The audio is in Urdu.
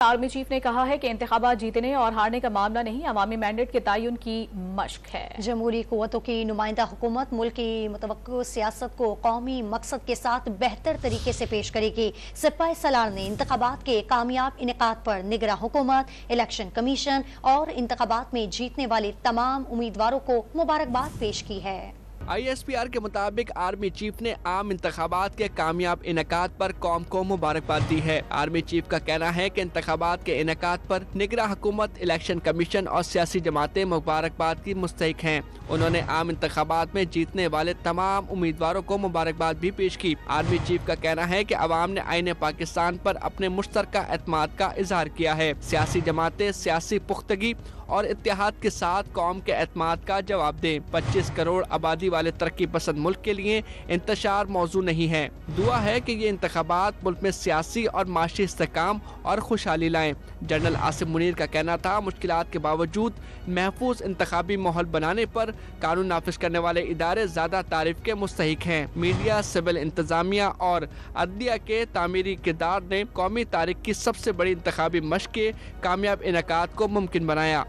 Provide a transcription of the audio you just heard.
آرمی چیف نے کہا ہے کہ انتخابات جیتنے اور ہارنے کا معاملہ نہیں، عوامی مینڈیٹ کے تعین کی مشق ہے۔ جمہوری قوتوں کی نمائندہ حکومت ملک کی متوقع سیاست کو قومی مقصد کے ساتھ بہتر طریقے سے پیش کرے گی۔ سپاہ سالار نے انتخابات کے کامیاب انعقاد پر نگراں حکومت، الیکشن کمیشن اور انتخابات میں جیتنے والے تمام امیدواروں کو مبارکباد پیش کی ہے۔ ISPR کے مطابق آرمی چیف نے عام انتخابات کے کامیاب انعقاد پر قوم کو مبارکباد دی ہے۔ آرمی چیف کا کہنا ہے کہ انتخابات کے انعقاد پر نگراں حکومت، الیکشن کمیشن اور سیاسی جماعتیں مبارکباد کی مستحق ہیں۔ انہوں نے عام انتخابات میں جیتنے والے تمام امیدواروں کو مبارکباد بھی پیش کی۔ آرمی چیف کا کہنا ہے کہ عوام نے آئین پاکستان پر اپنے مشترکہ اعتماد کا اظہار کیا ہے۔ سیاسی جماعتیں سیاسی پختگی اور اتحاد کے ساتھ قوم کے اعتماد کا جواب دیں۔ 25 کروڑ آبادی والے ترقی پسند ملک کے لیے انتشار موضوع نہیں ہے۔ دعا ہے کہ یہ انتخابات ملک میں سیاسی اور معاشی استحکام اور خوشحالی لائیں۔ جنرل عاصم منیر کا کہنا تھا، مشکلات کے باوجود محفوظ انتخابی ماحول بنانے پر قانون نافذ کرنے والے ادارے زیادہ تعریف کے مستحق ہیں۔ میڈیا، سول انتظامیہ اور عدلیہ کے تعمیری کردار نے قومی تاریخ کی سب سے بڑی انتخابی مشق کے کامیاب انعقاد کو ممکن بنایا۔